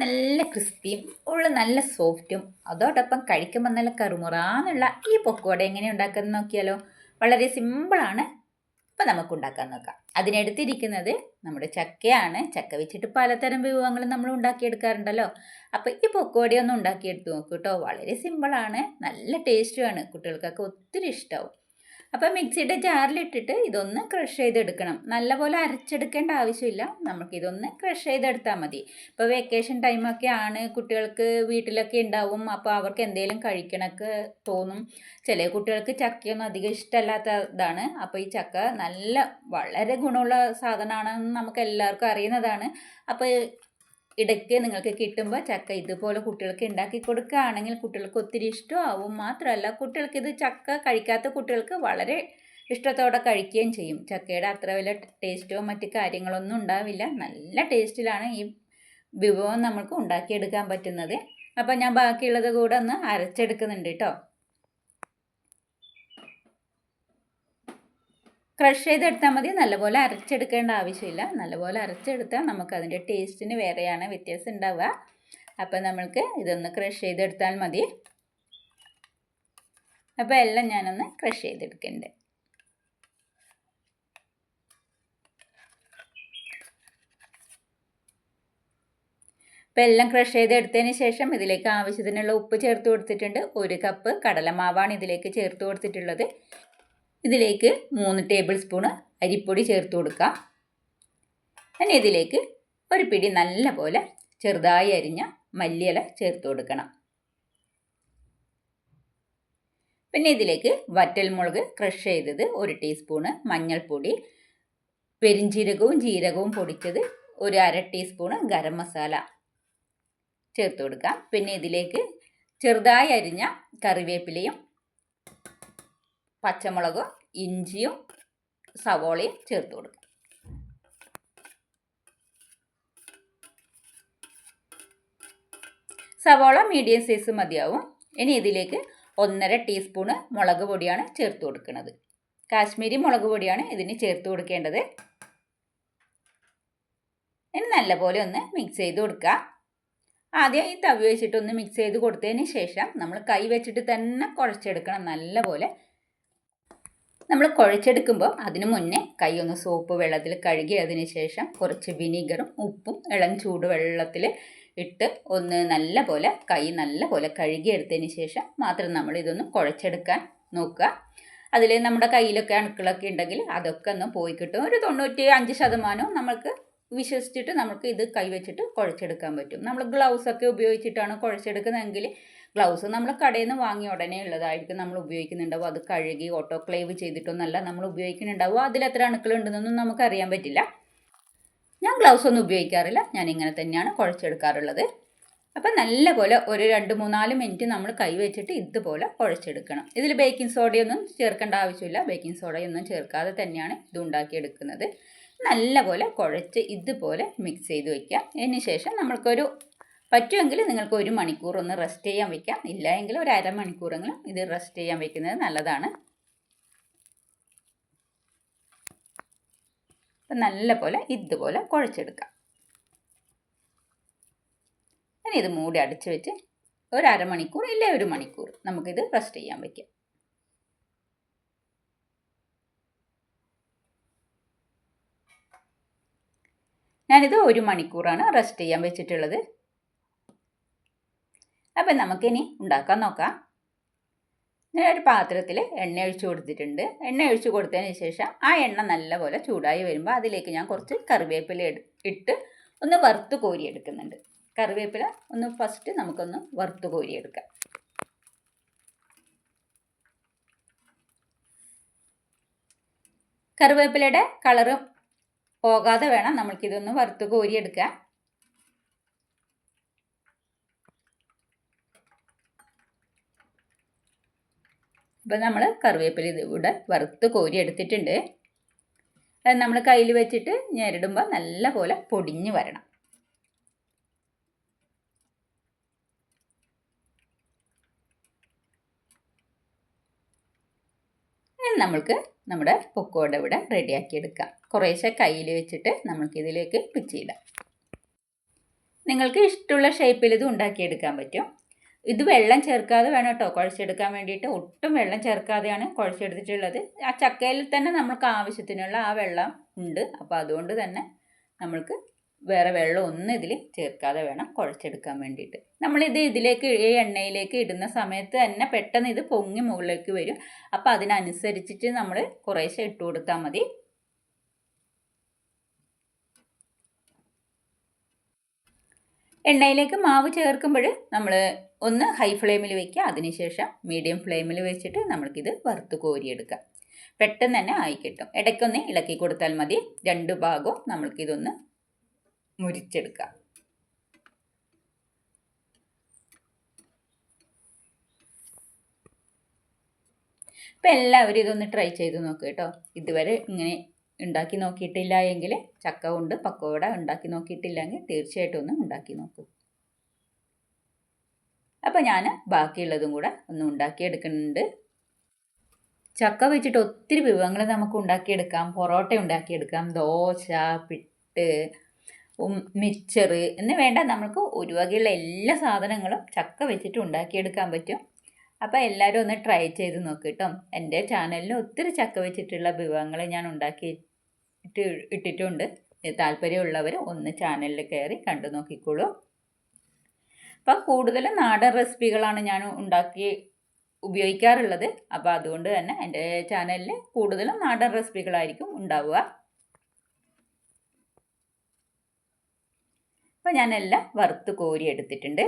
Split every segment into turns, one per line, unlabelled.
നല്ല ക്രിസ്പിയും ഉള്ളു നല്ല സോഫ്റ്റും അതോടൊപ്പം കഴിക്കുമ്പോൾ നല്ല കറുമുറാന്നുള്ള ഈ പൊക്കോട എങ്ങനെ ഉണ്ടാക്കുന്നത് നോക്കിയാലോ. വളരെ സിമ്പിളാണ്. അപ്പം നമുക്ക് ഉണ്ടാക്കാൻ നോക്കാം. അതിനെടുത്തിരിക്കുന്നത് നമ്മുടെ ചക്കയാണ്. ചക്ക വെച്ചിട്ട് പലതരം വിഭവങ്ങളും നമ്മൾ ഉണ്ടാക്കിയെടുക്കാറുണ്ടല്ലോ. അപ്പോൾ ഈ പൊക്കോടയൊന്നും ഉണ്ടാക്കിയെടുത്ത് നോക്കൂ കേട്ടോ. വളരെ സിമ്പിളാണ്, നല്ല ടേസ്റ്റുമാണ്, കുട്ടികൾക്കൊക്കെ ഒത്തിരി ഇഷ്ടമാവും. അപ്പോൾ മിക്സിയുടെ ജാറിലിട്ടിട്ട് ഇതൊന്ന് ക്രഷ് ചെയ്തെടുക്കണം. നല്ലപോലെ അരച്ചെടുക്കേണ്ട ആവശ്യമില്ല, നമുക്കിതൊന്ന് ക്രഷ് ചെയ്തെടുത്താൽ മതി. ഇപ്പോൾ വെക്കേഷൻ ടൈമൊക്കെ ആണ്, കുട്ടികൾക്ക് വീട്ടിലൊക്കെ ഉണ്ടാവും. അപ്പോൾ അവർക്ക് എന്തെങ്കിലും കഴിക്കണമൊക്കെ തോന്നും. ചില കുട്ടികൾക്ക് ചക്കയൊന്നും അധികം ഇഷ്ടമല്ലാത്തതാണ്. അപ്പോൾ ഈ ചക്ക വളരെ ഗുണമുള്ള സാധനമാണെന്ന് നമുക്ക് എല്ലാവർക്കും അറിയുന്നതാണ്. അപ്പോൾ ഇടയ്ക്ക് നിങ്ങൾക്ക് കിട്ടുമ്പോൾ ചക്ക ഇതുപോലെ കുട്ടികൾക്ക് ഉണ്ടാക്കി കൊടുക്കുകയാണെങ്കിൽ കുട്ടികൾക്ക് ഒത്തിരി ഇഷ്ടമാവും. മാത്രമല്ല, കുട്ടികൾക്കിത് ചക്ക കഴിക്കാത്ത കുട്ടികൾക്ക് വളരെ ഇഷ്ടത്തോടെ കഴിക്കുകയും ചെയ്യും. ചക്കയുടെ അത്ര വലിയ ടേസ്റ്റോ മറ്റ് കാര്യങ്ങളൊന്നും ഉണ്ടാവില്ല. നല്ല ടേസ്റ്റിലാണ് ഈ വിഭവം നമുക്ക് ഉണ്ടാക്കിയെടുക്കാൻ പറ്റുന്നത്. അപ്പോൾ ഞാൻ ബാക്കിയുള്ളത് കൂടെ ഒന്ന് അരച്ചെടുക്കുന്നുണ്ട് കേട്ടോ. ക്രഷ് ചെയ്തെടുത്താൽ മതി, നല്ലപോലെ അരച്ചെടുക്കേണ്ട ആവശ്യമില്ല. നല്ലപോലെ അരച്ചെടുത്താൽ നമുക്കതിൻ്റെ ടേസ്റ്റിന് വേറെയാണ് വ്യത്യാസം ഉണ്ടാവുക. അപ്പോൾ നമ്മൾക്ക് ഇതൊന്ന് ക്രഷ് ചെയ്തെടുത്താൽ മതി. അപ്പോൾ എല്ലാം ഞാനൊന്ന് ക്രഷ് ചെയ്തെടുക്കുന്നുണ്ട്. അപ്പോൾ എല്ലാം ക്രഷ് ചെയ്തെടുത്തതിന് ശേഷം ഇതിലേക്ക് ആവശ്യത്തിനുള്ള ഉപ്പ് ചേർത്ത് കൊടുത്തിട്ടുണ്ട്. 1 കപ്പ് കടലമാവാണ് ഇതിലേക്ക് ചേർത്ത് കൊടുത്തിട്ടുള്ളത്. ഇതിലേക്ക് 3 ടേബിൾ സ്പൂണ് അരിപ്പൊടി ചേർത്ത് കൊടുക്കാം. പിന്നെ ഇതിലേക്ക് ഒരു പിടി നല്ലപോലെ ചെറുതായി അരിഞ്ഞ മല്ലിയില ചേർത്ത് കൊടുക്കണം. പിന്നെ ഇതിലേക്ക് വറ്റൽമുളക് ക്രഷ് ചെയ്തത് 1 ടീസ്പൂണ്, മഞ്ഞൾപ്പൊടി, പെരിഞ്ജീരകവും ജീരകവും പൊടിച്ചത് 1/2 ടീസ്പൂണ്, ഗരം മസാല ചേർത്ത് കൊടുക്കാം. പിന്നെ ഇതിലേക്ക് ചെറുതായി അരിഞ്ഞ കറിവേപ്പിലയും പച്ചമുളകും ഇഞ്ചിയും സവോളയും ചേർത്ത് കൊടുക്കാം. സവോള മീഡിയം സൈസ് മതിയാവും. ഇനി ഇതിലേക്ക് 1.5 ടീസ്പൂണ് മുളക് പൊടിയാണ് ചേർത്ത് കൊടുക്കുന്നത്. കാശ്മീരി മുളക് പൊടിയാണ് ഇതിന് ചേർത്ത് കൊടുക്കേണ്ടത്. ഇനി നല്ലപോലെ ഒന്ന് മിക്സ് ചെയ്ത് കൊടുക്കുക. ആദ്യം ഈ തവി വെച്ചിട്ടൊന്ന് മിക്സ് ചെയ്ത് കൊടുത്തതിന് ശേഷം നമ്മൾ കൈ വെച്ചിട്ട് തന്നെ കുഴച്ചെടുക്കണം. നല്ലപോലെ നമ്മൾ കുഴച്ചെടുക്കുമ്പോൾ അതിന് മുന്നേ കൈ ഒന്ന് സോപ്പ് വെള്ളത്തിൽ കഴുകിയതിന് ശേഷം കുറച്ച് വിനീഗറും ഉപ്പും ഇളം ചൂടുവെള്ളത്തിൽ ഇട്ട് ഒന്ന് കൈ നല്ലപോലെ കഴുകിയെടുത്തതിന് ശേഷം മാത്രം നമ്മൾ ഇതൊന്ന് കുഴച്ചെടുക്കാൻ നോക്കുക. അതിൽ നമ്മുടെ കയ്യിലൊക്കെ അണുക്കളൊക്കെ ഉണ്ടെങ്കിൽ അതൊക്കെ ഒന്ന് പോയി കിട്ടും. ഒരു 95% നമ്മൾക്ക് വിശ്വസിച്ചിട്ട് നമുക്ക് ഇത് കൈവച്ചിട്ട് കുഴച്ചെടുക്കാൻ പറ്റും. നമ്മൾ ഗ്ലൗസൊക്കെ ഉപയോഗിച്ചിട്ടാണ് കുഴച്ചെടുക്കുന്നതെങ്കിൽ ഗ്ലൗസ് നമ്മൾ കടയിൽ നിന്ന് വാങ്ങിയ ഉടനെ ഉള്ളതായിരിക്കും നമ്മൾ ഉപയോഗിക്കുന്നുണ്ടാവും. അത് കഴുകി ഓട്ടോക്ലേവ് ചെയ്തിട്ടൊന്നല്ല നമ്മൾ ഉപയോഗിക്കുന്നുണ്ടാവും. അതിലെത്ര അണുക്കളുണ്ടെന്നൊന്നും നമുക്കറിയാൻ പറ്റില്ല. ഞാൻ ഗ്ലൗസ് ഒന്നും ഉപയോഗിക്കാറില്ല, ഞാൻ ഇങ്ങനെ തന്നെയാണ് കുഴച്ചെടുക്കാറുള്ളത്. അപ്പം നല്ലപോലെ ഒരു 2-3-4 മിനിറ്റ് നമ്മൾ കൈ വെച്ചിട്ട് ഇതുപോലെ കുഴച്ചെടുക്കണം. ഇതിൽ ബേക്കിംഗ് സോഡയൊന്നും ചേർക്കേണ്ട ആവശ്യമില്ല. ബേക്കിംഗ് സോഡയൊന്നും ചേർക്കാതെ തന്നെയാണ് ഇത് ഉണ്ടാക്കിയെടുക്കുന്നത്. നല്ലപോലെ കുഴച്ച് ഇതുപോലെ മിക്സ് ചെയ്ത് വയ്ക്കുക. അതിന് ശേഷം നമ്മൾക്കൊരു പറ്റുമെങ്കിൽ നിങ്ങൾക്ക് 1 മണിക്കൂർ ഒന്ന് റെസ്റ്റ് ചെയ്യാൻ വയ്ക്കാം. ഇല്ല എങ്കിൽ ഒരു അരമണിക്കൂറെങ്കിലും ഇത് റെസ്റ്റ് ചെയ്യാൻ വയ്ക്കുന്നത് നല്ലതാണ്. അപ്പം നല്ലപോലെ ഇതുപോലെ കുഴച്ചെടുക്കാം. ഇനി ഇത് മൂടി അടച്ച് വെച്ച് ഒരു അരമണിക്കൂർ ഇല്ല 1 മണിക്കൂർ നമുക്കിത് റെസ്റ്റ് ചെയ്യാൻ വയ്ക്കാം. ഞാനിത് 1 മണിക്കൂറാണ് റെസ്റ്റ് ചെയ്യാൻ വെച്ചിട്ടുള്ളത്. അപ്പം നമുക്കിനി ഉണ്ടാക്കാൻ നോക്കാം. ഞാനൊരു പാത്രത്തിൽ എണ്ണ ഒഴിച്ച് കൊടുത്തിട്ടുണ്ട്. എണ്ണ ഒഴിച്ച് കൊടുത്തതിന് ശേഷം ആ എണ്ണ നല്ലപോലെ ചൂടായി വരുമ്പോൾ അതിലേക്ക് ഞാൻ കുറച്ച് കറിവേപ്പില ഇട്ട് ഒന്ന് വറുത്ത് കോരിയെടുക്കുന്നുണ്ട്. കറിവേപ്പില ഒന്ന് ഫസ്റ്റ് നമുക്കൊന്ന് വറുത്ത് കോരിയെടുക്കാം. കറിവേപ്പിലയുടെ കളറ് പോകാതെ വേണം നമ്മൾക്കിതൊന്ന് വറുത്ത് കോരിയെടുക്കാം. ഇപ്പം നമ്മൾ കറിവേപ്പില ഇവിടെ വറുത്ത് കോരി എടുത്തിട്ടുണ്ട്. അത് നമ്മൾ കയ്യിൽ വെച്ചിട്ട് ഞെരടുമ്പോൾ നല്ലപോലെ പൊടിഞ്ഞ് വരണം. നമ്മൾക്ക് നമ്മുടെ പൊക്കോട ഇവിടെ റെഡിയാക്കി എടുക്കാം. കുറേശ്ശെ കയ്യിൽ വെച്ചിട്ട് നമുക്കിതിലേക്ക് പിച്ചിയിടാം. നിങ്ങൾക്ക് ഇഷ്ടമുള്ള ഷേപ്പിൽ ഇത് ഉണ്ടാക്കിയെടുക്കാൻ പറ്റും. ഇത് വെള്ളം ചേർക്കാതെ വേണം കേട്ടോ കുഴച്ചെടുക്കാൻ വേണ്ടിയിട്ട്. ഒട്ടും വെള്ളം ചേർക്കാതെയാണ് കുഴച്ചെടുത്തിട്ടുള്ളത്. ആ ചക്കയിൽ തന്നെ നമുക്ക് ആവശ്യത്തിനുള്ള ആ വെള്ളം ഉണ്ട്. അപ്പോൾ അതുകൊണ്ട് തന്നെ നമ്മൾക്ക് വേറെ വെള്ളം ഒന്നും ഇതിൽ ചേർക്കാതെ വേണം കുഴച്ചെടുക്കാൻ വേണ്ടിയിട്ട്. നമ്മളിത് ഇതിലേക്ക് ഈ എണ്ണയിലേക്ക് ഇടുന്ന സമയത്ത് തന്നെ പെട്ടെന്ന് ഇത് പൊങ്ങി മുകളിലേക്ക് വരും. അപ്പോൾ അതിനനുസരിച്ചിട്ട് നമ്മൾ കുറേശ്ശെ ഇട്ട് കൊടുത്താൽ മതി. എണ്ണയിലേക്ക് മാവ് ചേർക്കുമ്പോൾ നമ്മൾ ഒന്ന് ഹൈ ഫ്ലെയിമിൽ വയ്ക്കുക. അതിനുശേഷം മീഡിയം ഫ്ലെയിമിൽ വെച്ചിട്ട് നമ്മൾക്കിത് വറുത്ത് കോരിയെടുക്കാം. പെട്ടെന്ന് തന്നെ ആയി കിട്ടും. ഇടയ്ക്കൊന്ന് ഇളക്കി കൊടുത്താൽ മതി. രണ്ട് ഭാഗവും നമ്മൾക്കിതൊന്ന് മുരിച്ചെടുക്കാം. ഇപ്പം എല്ലാവരും ഇതൊന്ന് ട്രൈ ചെയ്ത് നോക്കുക കേട്ടോ. ഇതുവരെ ഇങ്ങനെ ഉണ്ടാക്കി നോക്കിയിട്ടില്ല എങ്കിൽ ചക്ക കൊണ്ട് പക്കോട ഉണ്ടാക്കി നോക്കിയിട്ടില്ലെങ്കിൽ തീർച്ചയായിട്ടും ഒന്ന് ഉണ്ടാക്കി നോക്കൂ. അപ്പോൾ ഞാൻ ബാക്കിയുള്ളതും കൂടെ ഒന്ന് ഉണ്ടാക്കിയെടുക്കുന്നുണ്ട്. ചക്ക വെച്ചിട്ട് ഒത്തിരി വിഭവങ്ങൾ നമുക്ക് ഉണ്ടാക്കിയെടുക്കാം. പൊറോട്ട ഉണ്ടാക്കിയെടുക്കാം, ദോശ, പിട്ട്, മിച്ചർ എന്ന് വേണ്ട നമുക്ക് ഒരു വകയുള്ള എല്ലാ സാധനങ്ങളും ചക്ക വെച്ചിട്ട് ഉണ്ടാക്കിയെടുക്കാൻ പറ്റും. അപ്പോൾ എല്ലാവരും ഒന്ന് ട്രൈ ചെയ്ത് നോക്ക് കേട്ടോ. എൻ്റെ ചാനലിൽ ഒത്തിരി ചക്ക വെച്ചിട്ടുള്ള വിഭവങ്ങൾ ഞാൻ ഇട്ടിട്ടുണ്ട്. താല്പര്യമുള്ളവർ ഒന്ന് ചാനലിൽ കയറി കണ്ടു നോക്കിക്കോളൂ. അപ്പം കൂടുതലും നാടൻ റെസിപ്പികളാണ് ഞാൻ ഉപയോഗിക്കാറുള്ളത്. അപ്പോൾ അതുകൊണ്ട് തന്നെ എൻ്റെ ചാനലിൽ കൂടുതലും നാടൻ റെസിപ്പികളായിരിക്കും ഉണ്ടാവുക. അപ്പോൾ ഞാനെല്ലാം വറുത്ത് കോരി എടുത്തിട്ടുണ്ട്.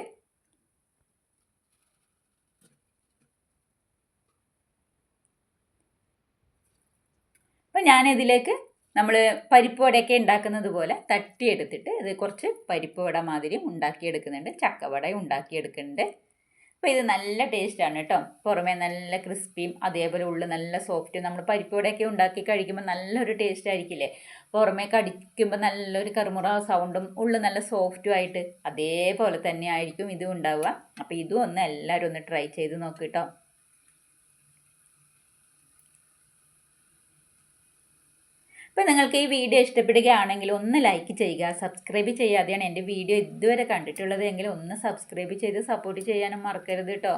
അപ്പോൾ ഞാനിതിലേക്ക് നമ്മൾ പരിപ്പ് വടയൊക്കെ ഉണ്ടാക്കുന്നത് പോലെ തട്ടിയെടുത്തിട്ട് ഇത് കുറച്ച് പരിപ്പ് വട മാതിരി ഉണ്ടാക്കിയെടുക്കുന്നുണ്ട്. ചക്കവടയും ഉണ്ടാക്കിയെടുക്കുന്നുണ്ട്. അപ്പോൾ ഇത് നല്ല ടേസ്റ്റാണ് കേട്ടോ. പുറമേ നല്ല ക്രിസ്പിയും അതേപോലെ ഉള്ളിൽ നല്ല സോഫ്റ്റും. നമ്മൾ പരിപ്പ് വടയൊക്കെ ഉണ്ടാക്കി കഴിക്കുമ്പോൾ നല്ലൊരു ടേസ്റ്റ് ആയിരിക്കില്ലേ. പുറമേ കടിക്കുമ്പോൾ നല്ലൊരു കറുമുറ സൗണ്ടും ഉള്ളിൽ നല്ല സോഫ്റ്റും ആയിട്ട് അതേപോലെ തന്നെ ആയിരിക്കും ഇതും ഉണ്ടാവുക. അപ്പോൾ ഇതും ഒന്ന് എല്ലാവരും ഒന്ന് ട്രൈ ചെയ്ത് നോക്ക് കേട്ടോ. അപ്പോൾ നിങ്ങൾക്ക് ഈ വീഡിയോ ഇഷ്ടപ്പെടുകയാണെങ്കിൽ ഒന്ന് ലൈക്ക് ചെയ്യുക. സബ്സ്ക്രൈബ് ചെയ്യാതെയാണ് എൻ്റെ വീഡിയോ ഇതുവരെ കണ്ടിട്ടുള്ളത് എങ്കിൽ ഒന്ന് സബ്സ്ക്രൈബ് ചെയ്ത് സപ്പോർട്ട് ചെയ്യാനും മറക്കരുത് കേട്ടോ.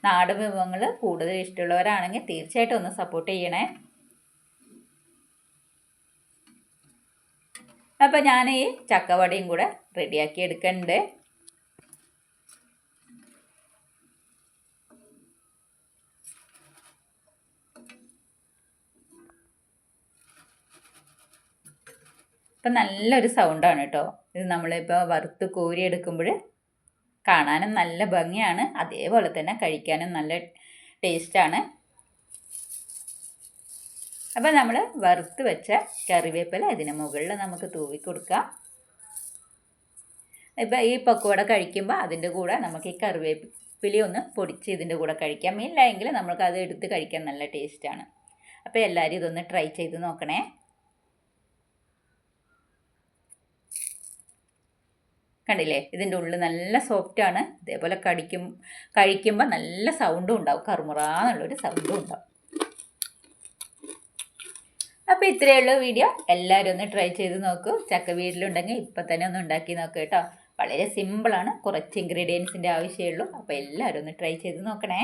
നാടൻ വിഭവങ്ങൾ കൂടുതൽ ഇഷ്ടമുള്ളവരാണെങ്കിൽ തീർച്ചയായിട്ടും ഒന്ന് സപ്പോർട്ട് ചെയ്യണേ. അപ്പോൾ ഞാൻ ഈ ചക്കവടയും കൂടെ റെഡിയാക്കി എടുക്കുന്നുണ്ട്. അപ്പം നല്ലൊരു സൗണ്ടാണ് കേട്ടോ. ഇത് നമ്മളിപ്പോൾ വറുത്ത് കോരി എടുക്കുമ്പോൾ കാണാനും നല്ല ഭംഗിയാണ്, അതേപോലെ തന്നെ കഴിക്കാനും നല്ല ടേസ്റ്റാണ്. അപ്പോൾ നമ്മൾ വറുത്ത് വെച്ച കറിവേപ്പില ഇതിന് മുകളിൽ നമുക്ക് തൂവി കൊടുക്കാം. ഇപ്പോൾ ഈ പക്കോട കഴിക്കുമ്പോൾ അതിൻ്റെ കൂടെ നമുക്ക് ഈ കറിവേപ്പില ഒന്ന് പൊടിച്ച് ഇതിൻ്റെ കൂടെ കഴിക്കാം. ഇല്ല എങ്കിൽ നമുക്കത് എടുത്ത് കഴിക്കാൻ നല്ല ടേസ്റ്റാണ്. അപ്പോൾ എല്ലാവരും ഇതൊന്ന് ട്രൈ ചെയ്ത് നോക്കണേ. കണ്ടില്ലേ, ഇതിൻ്റെ ഉള്ളിൽ നല്ല സോഫ്റ്റാണ്. ഇതേപോലെ കഴിക്കുമ്പോൾ നല്ല സൗണ്ടും ഉണ്ടാവും, കറുമുറാന്നുള്ളൊരു സൗണ്ടും ഉണ്ടാവും. അപ്പോൾ ഇത്രയേ ഉള്ളൂ വീഡിയോ. എല്ലാവരും ഒന്ന് ട്രൈ ചെയ്ത് നോക്കൂ. ചക്ക വീട്ടിലുണ്ടെങ്കിൽ ഇപ്പം തന്നെ ഒന്ന് ഉണ്ടാക്കി നോക്കൂ കേട്ടോ. വളരെ സിമ്പിളാണ്, കുറച്ച് ഇൻഗ്രീഡിയൻസിൻ്റെ ആവശ്യമേ ഉള്ളൂ. അപ്പോൾ എല്ലാവരും ഒന്ന് ട്രൈ ചെയ്ത് നോക്കണേ.